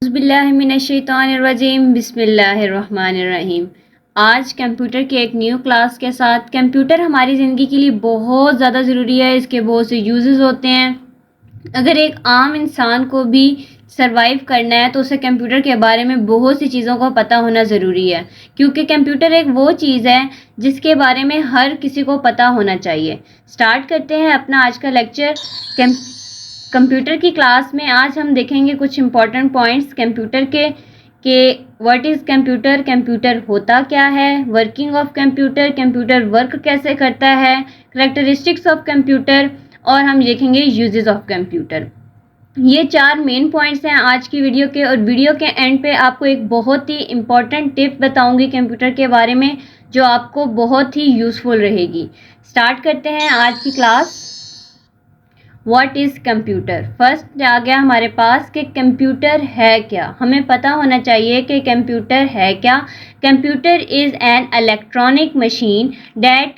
औज़ुबिल्लाहिमिनश्शैतानिर्रजीम बिस्मिल्लाहिर्रहमानिर्रहीम। आज कंप्यूटर की एक न्यू क्लास के साथ। कंप्यूटर हमारी ज़िंदगी के लिए बहुत ज़्यादा ज़रूरी है। इसके बहुत से यूजेस होते हैं। अगर एक आम इंसान को भी सरवाइव करना है तो उसे कंप्यूटर के बारे में बहुत सी चीज़ों को पता होना ज़रूरी है, क्योंकि कंप्यूटर एक वो चीज़ है जिसके बारे में हर किसी को पता होना चाहिए। स्टार्ट करते हैं अपना आज का लेक्चर। कंप्यूटर की क्लास में आज हम देखेंगे कुछ इम्पॉर्टेंट पॉइंट्स कंप्यूटर के व्हाट इज़ कंप्यूटर, कंप्यूटर होता क्या है, working of computer, computer work कैसे करता है, करेक्टरिस्टिक्स ऑफ कंप्यूटर, और हम देखेंगे यूजेस ऑफ कंप्यूटर। ये 4 मेन पॉइंट्स हैं आज की वीडियो के। और वीडियो के एंड पे आपको एक बहुत ही इम्पॉर्टेंट टिप बताऊंगी कंप्यूटर के बारे में, जो आपको बहुत ही यूज़फुल रहेगी। स्टार्ट करते हैं आज की class. What is computer. First आ गया हमारे पास कि कंप्यूटर है क्या। हमें पता होना चाहिए कि कंप्यूटर है क्या। Computer is an electronic machine that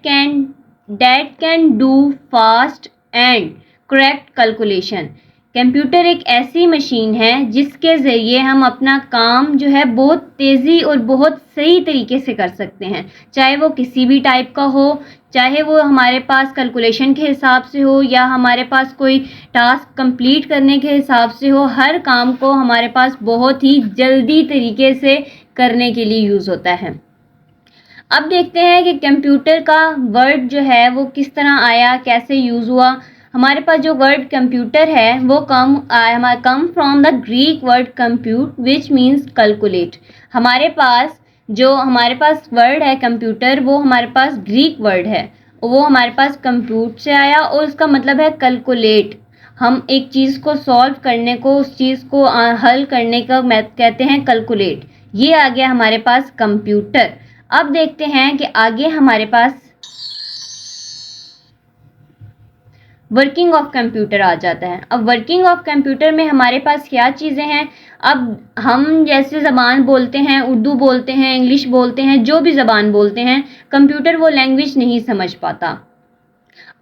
can do fast and correct calculation. Computer एक ऐसी मशीन है जिसके ज़रिए हम अपना काम जो है बहुत तेज़ी और बहुत सही तरीके से कर सकते हैं, चाहे वो किसी भी टाइप का हो, चाहे वो हमारे पास कैलकुलेशन के हिसाब से हो या हमारे पास कोई टास्क कंप्लीट करने के हिसाब से हो। हर काम को हमारे पास बहुत ही जल्दी तरीके से करने के लिए यूज़ होता है। अब देखते हैं कि कंप्यूटर का वर्ड जो है वो किस तरह आया, कैसे यूज़ हुआ। हमारे पास जो वर्ड कंप्यूटर है वो come from the Greek word compute which means calculate. हमारे पास वर्ड है कंप्यूटर, वो हमारे पास ग्रीक वर्ड है, वो हमारे पास कंप्यूट से आया और उसका मतलब है कैलकुलेट। हम एक चीज़ को सॉल्व करने को, उस चीज़ को हल करने का कहते हैं कैलकुलेट। ये आ गया हमारे पास कंप्यूटर। अब देखते हैं कि आगे हमारे पास वर्किंग ऑफ कंप्यूटर आ जाता है। अब वर्किंग ऑफ कंप्यूटर में हमारे पास क्या चीज़ें हैं। अब हम जैसे ज़बान बोलते हैं, उर्दू बोलते हैं, इंग्लिश बोलते हैं, जो भी ज़बान बोलते हैं, कंप्यूटर वो लैंग्वेज नहीं समझ पाता।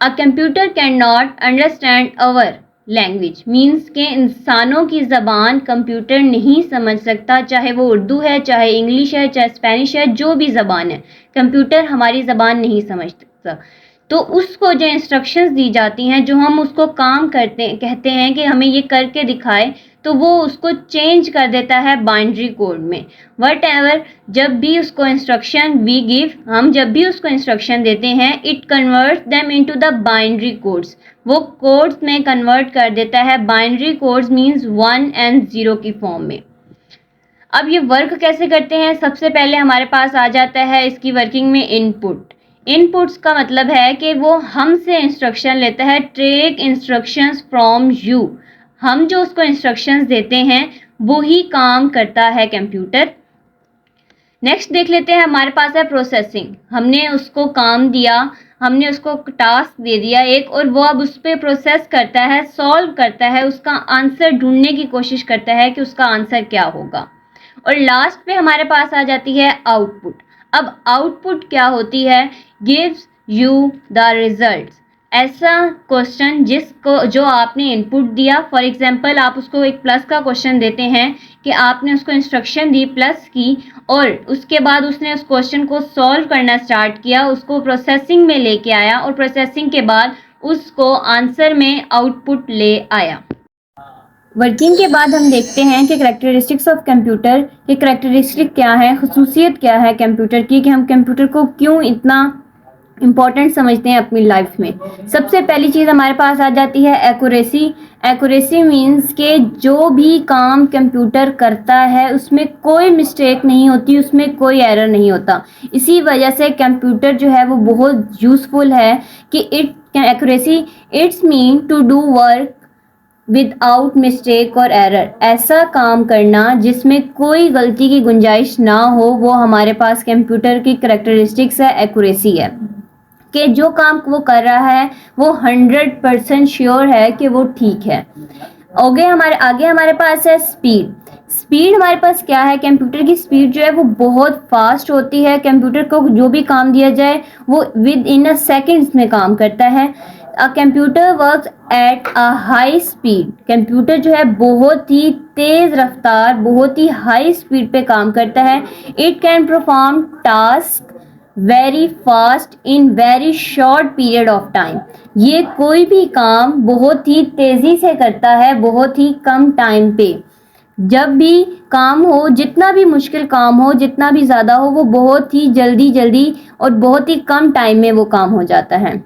A computer can not understand our language means के इंसानों की ज़बान कंप्यूटर नहीं समझ सकता, चाहे वो उर्दू है, चाहे इंग्लिश है, चाहे स्पेनिश है, जो भी ज़बान है, कंप्यूटर हमारी ज़बान नहीं समझ सकता। तो उसको जो इंस्ट्रक्शंस दी जाती हैं, जो हम उसको काम कहते हैं कि हमें ये करके दिखाए, तो वो उसको चेंज कर देता है बाइनरी कोड में। वट एवर जब भी उसको इंस्ट्रक्शन वी गिव, हम जब भी उसको इंस्ट्रक्शन देते हैं, it converts them into the binary codes. वो कोड्स में कन्वर्ट कर देता है। बाइनरी कोड्स मीन्स 1 and 0 की फॉर्म में। अब ये वर्क कैसे करते हैं, सबसे पहले हमारे पास आ जाता है इसकी वर्किंग में इनपुट। इनपुट्स का मतलब है कि वो हमसे इंस्ट्रक्शन लेता है। Take instructions from you. हम जो उसको इंस्ट्रक्शंस देते हैं वो ही काम करता है कंप्यूटर। नेक्स्ट देख लेते हैं, हमारे पास है प्रोसेसिंग। हमने उसको काम दिया, हमने उसको टास्क दे दिया एक, और वो अब उस पर प्रोसेस करता है, सॉल्व करता है, उसका आंसर ढूंढने की कोशिश करता है कि उसका आंसर क्या होगा। और लास्ट पे हमारे पास आ जाती है आउटपुट। अब आउटपुट क्या होती है, गिव्स यू द रिजल्ट। ऐसा क्वेश्चन जो आपने इनपुट दिया, फॉर एग्जांपल आप उसको एक प्लस का क्वेश्चन देते हैं कि आपने उसको इंस्ट्रक्शन दी प्लस की, और उसके बाद उसने उस क्वेश्चन को सॉल्व करना स्टार्ट किया, उसको प्रोसेसिंग में लेके आया, और प्रोसेसिंग के बाद उसको आंसर में आउटपुट ले आया। वर्किंग के बाद हम देखते हैं कि करैक्टरिस्टिक्स ऑफ कंप्यूटर के करैक्टरिस्टिक क्या है, खसूसियत क्या है कंप्यूटर की, कि हम कंप्यूटर को क्यों इतना इम्पॉर्टेंट समझते हैं अपनी लाइफ में। सबसे पहली चीज़ हमारे पास आ जाती है एक्यूरेसी। एक्यूरेसी मीन्स के जो भी काम कंप्यूटर करता है उसमें कोई मिस्टेक नहीं होती, उसमें कोई एरर नहीं होता। इसी वजह से कंप्यूटर जो है वो बहुत यूज़फुल है कि accuracy it's mean to do work without mistake और एरर। ऐसा काम करना जिसमें कोई गलती की गुंजाइश ना हो, वो हमारे पास कंप्यूटर की करैक्टरिस्टिक्स है, एक्यूरेसी है, कि जो काम वो कर रहा है वो 100% श्योर है कि वो ठीक है। आगे हमारे पास है स्पीड। स्पीड हमारे पास क्या है, कंप्यूटर की स्पीड जो है वो बहुत फास्ट होती है। कंप्यूटर को जो भी काम दिया जाए वो विद इन अ सेकेंड्स में काम करता है। A computer works at a high speed. Computer जो है बहुत ही तेज़ रफ्तार, बहुत ही हाई स्पीड पे काम करता है। It can perform task very fast in very short period of time. ये कोई भी काम बहुत ही तेज़ी से करता है, बहुत ही कम टाइम पे। जब भी काम हो, जितना भी मुश्किल काम हो, जितना भी ज़्यादा हो, वो बहुत ही जल्दी जल्दी और बहुत ही कम टाइम में वो काम हो जाता है।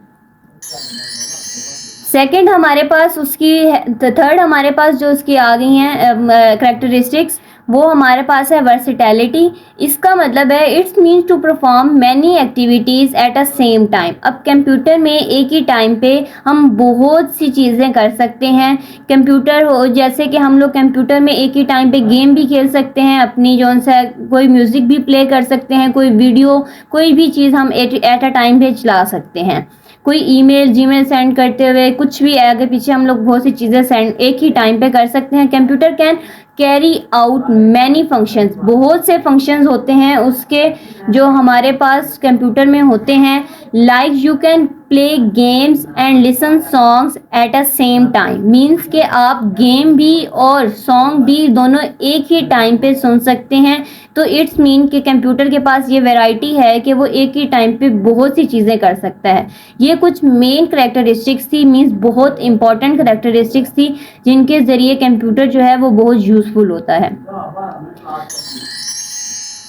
सेकंड हमारे पास उसकी थर्ड हमारे पास जो उसकी आ गई हैं करेक्टरिस्टिक्स, वो हमारे पास है वर्सिटैलिटी। इसका मतलब है it's means to perform many activities at a same time. अब कंप्यूटर में एक ही टाइम पे हम बहुत सी चीज़ें कर सकते हैं। कंप्यूटर हो, जैसे कि हम लोग कंप्यूटर में एक ही टाइम पे गेम भी खेल सकते हैं, अपनी जो सा कोई म्यूज़िक भी प्ले कर सकते हैं, कोई वीडियो, कोई भी चीज़ हम एट अ टाइम पे चला सकते हैं। कोई ईमेल जीमेल सेंड करते हुए कुछ भी आगे पीछे हम लोग बहुत सी चीज़ें सेंड एक ही टाइम पे कर सकते हैं। Computer can carry out many functions, बहुत से फंक्शंस होते हैं उसके जो हमारे पास कंप्यूटर में होते हैं। Like you can play games and listen songs eight a same time, means कि आप गेम भी और सॉन्ग भी दोनों एक ही टाइम पे सुन सकते हैं। तो इट्स मीन कि कंप्यूटर के पास ये वैरायटी है कि वो एक ही टाइम पे बहुत सी चीज़ें कर सकता है। ये कुछ मेन करेक्टरिस्टिक्स थी, मीन्स बहुत इंपॉर्टेंट करेक्टरिस्टिक्स थी जिनके ज़रिए कंप्यूटर जो है वो बहुत यूज़फुल होता है।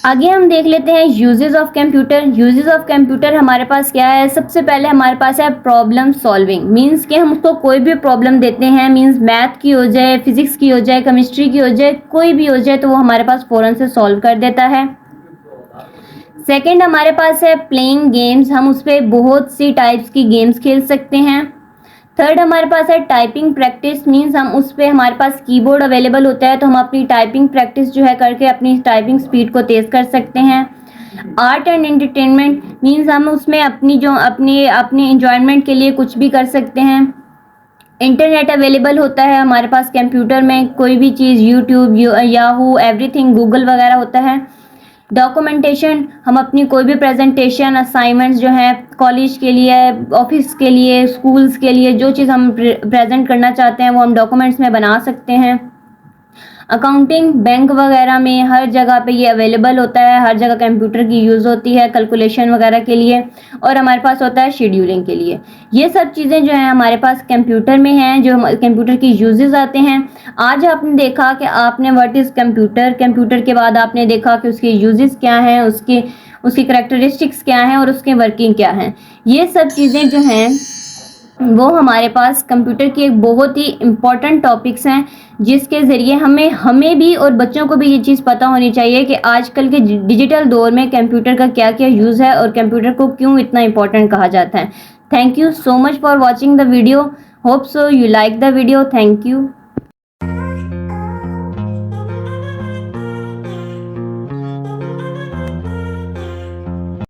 आगे हम देख लेते हैं uses of computer. Uses of computer हमारे पास क्या है? सबसे पहले हमारे पास है प्रॉब्लम सॉल्विंग, मीन्स कि हम उसको कोई भी प्रॉब्लम देते हैं, मीन्स मैथ की हो जाए, फिजिक्स की हो जाए, केमिस्ट्री की हो जाए, कोई भी हो जाए तो वो हमारे पास फ़ौरन से सॉल्व कर देता है। सेकेंड हमारे पास है प्लेइंग गेम्स, हम उस पर बहुत सी टाइप्स की गेम्स खेल सकते हैं। थर्ड हमारे पास है टाइपिंग प्रैक्टिस, मीन्स हम उस पर हमारे पास कीबोर्ड अवेलेबल होता है तो हम अपनी टाइपिंग प्रैक्टिस जो है करके अपनी टाइपिंग स्पीड को तेज़ कर सकते हैं। आर्ट एंड एंटरटेनमेंट, मीन्स हम उसमें अपनी जो अपनी इंजॉयमेंट के लिए कुछ भी कर सकते हैं। इंटरनेट अवेलेबल होता है हमारे पास कंप्यूटर में, कोई भी चीज़ यूट्यूब, याहू, एवरीथिंग, गूगल वगैरह होता है। डॉक्यूमेंटेशन, हम अपनी कोई भी प्रेजेंटेशन, असाइनमेंट्स जो हैं कॉलेज के लिए, ऑफिस के लिए, स्कूल्स के लिए, जो चीज़ हम प्रेजेंट करना चाहते हैं वो हम डॉक्यूमेंट्स में बना सकते हैं। अकाउंटिंग, बैंक वगैरह में हर जगह पे ये अवेलेबल होता है, हर जगह कंप्यूटर की यूज़ होती है कैलकुलेशन वगैरह के लिए, और हमारे पास होता है शेड्यूलिंग के लिए। ये सब चीज़ें जो हैं हमारे पास कंप्यूटर में हैं, जो कंप्यूटर की यूजेस आते हैं। आज आपने देखा कि आपने व्हाट इज़ कंप्यूटर, कंप्यूटर के बाद आपने देखा कि उसके यूजेस क्या हैं, उसकी करैक्टरिस्टिक्स क्या हैं और उसके वर्किंग क्या हैं। ये सब चीज़ें जो हैं वो हमारे पास कंप्यूटर की एक बहुत ही इम्पॉर्टेंट टॉपिक्स हैं जिसके ज़रिए हमें भी और बच्चों को भी ये चीज़ पता होनी चाहिए कि आजकल के डिजिटल दौर में कंप्यूटर का क्या क्या यूज़ है और कंप्यूटर को क्यों इतना इम्पॉर्टेंट कहा जाता है। Thank you so much for watching the video. Hope so you like the video. Thank you.